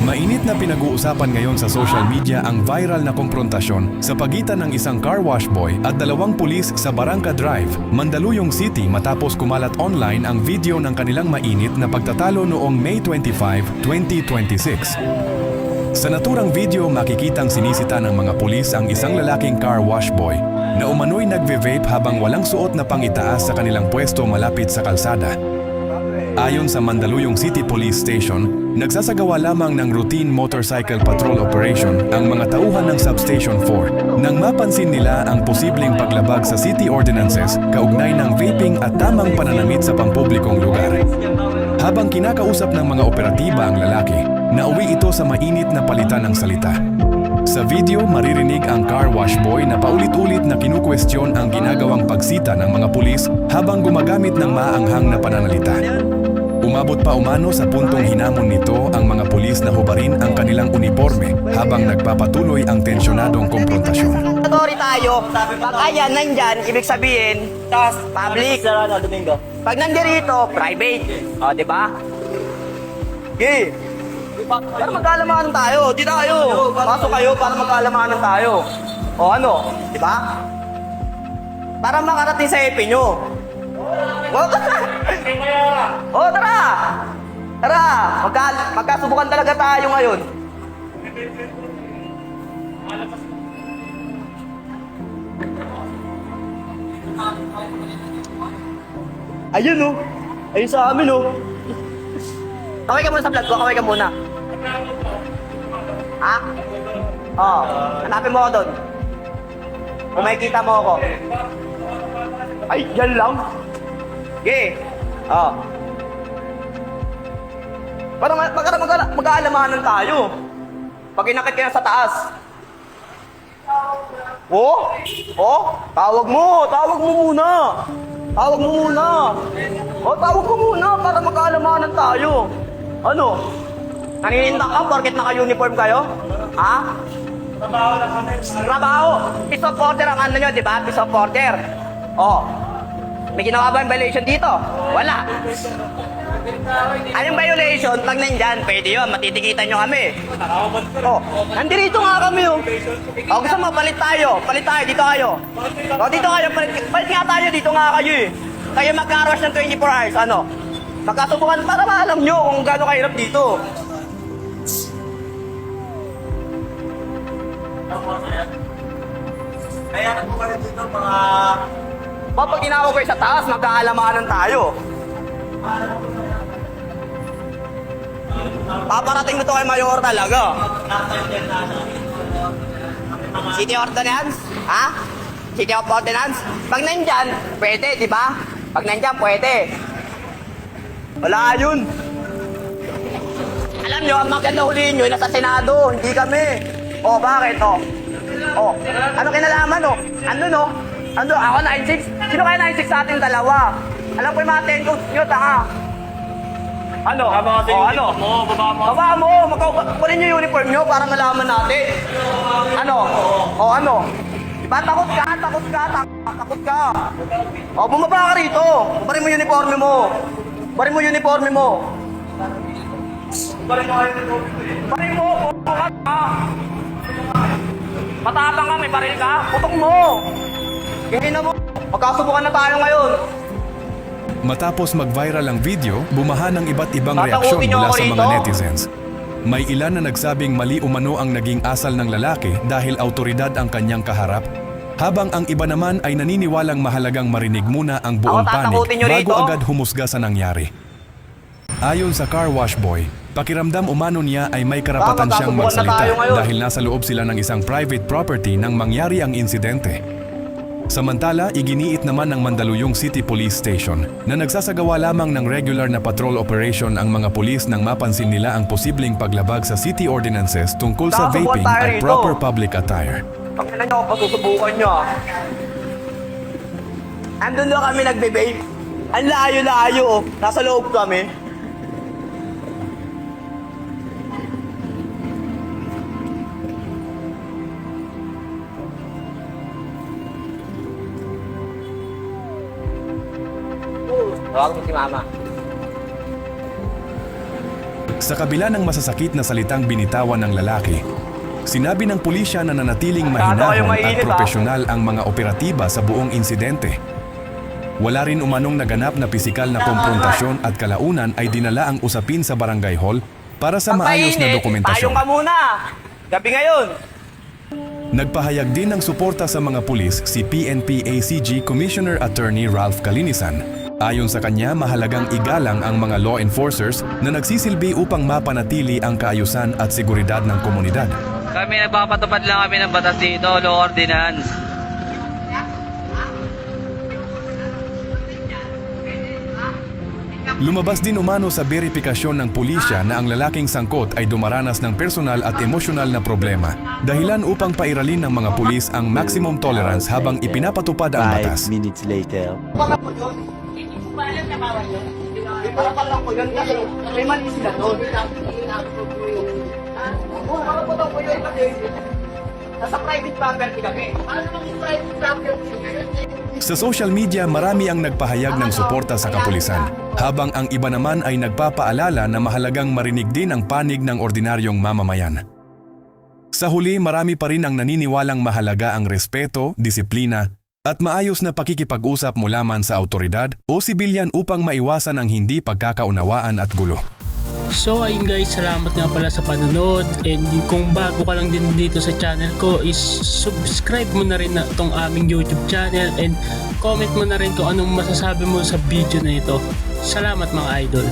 Mainit na pinag-uusapan ngayon sa social media ang viral na komprontasyon sa pagitan ng isang car wash boy at dalawang pulis sa Barangka Drive, Mandaluyong City matapos kumalat online ang video ng kanilang mainit na pagtatalo noong May 25, 2026. Sa naturang video makikitang sinisita ng mga pulis ang isang lalaking car wash boy na umano'y nagve-vape habang walang suot na pangitaas sa kanilang pwesto malapit sa kalsada. Ayon sa Mandaluyong City Police Station, nagsasagawa lamang ng routine motorcycle patrol operation ang mga tauhan ng Substation 4 nang mapansin nila ang posibleng paglabag sa city ordinances kaugnay ng vaping at tamang pananamit sa pampublikong lugar. Habang kinakausap ng mga operatiba ang lalaki, nauwi ito sa mainit na palitan ng salita. Sa video, maririnig ang car wash boy na paulit-ulit na kinukwestiyon ang ginagawang pagsita ng mga pulis habang gumagamit ng maanghang na pananalita. Umabot pa umano sa puntong hinamon nito ang mga pulis na hubarin ang kanilang uniforme habang nagpapatuloy ang tensyonadong komprontasyon. Sorry tayo. Pag ayan, nandyan, ibig sabihin, public. Pag nandirito, private. O, di ba? Okay. Para magkalamanan tayo. Di tayo. Pasok kayo para magkalamanan tayo. O ano? Di ba? Para makarating sa EP nyo. O, tara! O, tara! Tara! Magkasubukan talaga tayo ngayon. Ayun o. Ayun sa amin o. Kaway ka muna sa vlog ko. Kaway ka muna. Ha? Oo. Hanapin mo ako doon. Kung makikita mo ako. Ay, yan lang. Okay. Oo. Para mag-aalamanan tayo. Pag inakit ka na sa taas. Oh? Oh? Tawag mo muna. Tawag mo muna. O, tawag mo muna para magkaalamanan tayo. Ano? Naninindak ka porket naka-uniform kayo? Ha? Trabaho lang kami. Trabaho? Piece of order ang ano nyo, di ba? Piece of order. O. May ginawa ba yung violation dito? Wala. Anong violation? Pag nandyan, pwede yun. Matitikitan nyo kami. O. Nandito nga kami, o. O, gusto mo, palit tayo. Palit tayo, dito kayo. O, dito kayo. Palit nga tayo, dito nga kayo, eh. Kayo magka-rush ng 24 hours, ano? Magkasubukan para maalam nyo kung gaano kahirap dito. Kaya po kayo dito mga... Pag ginagawa kayo sa taas, magkaalamanan tayo. Paparating mo to kay Mayor talaga. City Ordinance? Ha? City of Ordinance? Pag nandyan, pwede, di ba? Pag nandyan, pwede. Wala yun. Alam nyo, ang maganda huliin nyo, nasa Senado, hindi kami. O, bakit? O, ano kinalaman, o? Ano, no? Ano, ako 9-6? Sino kaya 9-6 sa ating dalawa? Alam ko yung mga 10 codes nyo, tanga. Ano? O, ano? Baba mo. Kunin nyo yung uniform nyo para malaman natin. Ano? O, ano? Diba, takot ka. O, bumaba ka rito. Barin mo yung uniforme mo. Barin mo, putok ka. Matapang ka, may baril ka. Putok mo. Hindi na mo. Magkasubukan na tayo ngayon. Matapos mag-viral ang video, bumaha ng iba't ibang reaksyon mula sa mga netizens. May ilan na nagsabing mali umano ang naging asal ng lalaki dahil autoridad ang kanyang kaharap, habang ang iba naman ay naniniwalang mahalagang marinig muna ang buong panig bago agad humusga sa nangyari. Ayon sa car wash boy, pakiramdam umano niya ay may karapatan siyang magsalita dahil nasa loob sila ng isang private property nang mangyari ang insidente. Samantala, iginiit naman ng Mandaluyong City Police Station na nagsasagawa lamang ng regular na patrol operation ang mga pulis nang mapansin nila ang posibleng paglabag sa city ordinances tungkol sa vaping at proper public attire. Pagkailan nyo ako pasusubukan nyo. Andun na kami nagbe-vape. Ang layo-layo, oh. Nasa loob kami. Tawag mo si Mama. Sa kabila ng masasakit na salitang binitawan ng lalaki, sinabi ng pulisya na nanatiling mahinahon at profesional ang mga operatiba sa buong insidente. Wala rin umanong naganap na pisikal na komprontasyon at kalaunan ay dinala ang usapin sa barangay hall para sa maayos na dokumentasyon. Payong ka muna! Gabi ngayon! Nagpahayag din ng suporta sa mga pulis si PNP ACG Commissioner Attorney Ralph Calinisan. Ayon sa kanya, mahalagang igalang ang mga law enforcers na nagsisilbi upang mapanatili ang kaayusan at seguridad ng komunidad. Kami nagpapatupad lang kami ng batas dito, law ordinance. Lumabas din umano sa verifikasyon ng pulisya na ang lalaking sangkot ay dumaranas ng personal at emosyonal na problema, dahilan upang pairalin ng mga pulis ang maximum tolerance habang ipinapatupad ang batas. 5 minutes later. Parang ko yun kasi may mali sila doon. Parang ko yun kasi nasa private property kami. Paano naman yung private property? Sa social media, marami ang nagpahayag ng suporta sa kapulisan, habang ang iba naman ay nagpapaalala na mahalagang marinig din ang panig ng ordinaryong mamamayan. Sa huli, marami pa rin ang naniniwalang mahalaga ang respeto, disiplina, at maayos na pakikipag-usap mula man sa autoridad o sibilyan upang maiwasan ang hindi pagkakaunawaan at gulo. So ayun guys, salamat nga pala sa panonood, and kung bago ka lang din dito sa channel ko is subscribe mo na rin na itong aming YouTube channel and comment mo na rin kung anong masasabi mo sa video na ito. Salamat mga idol.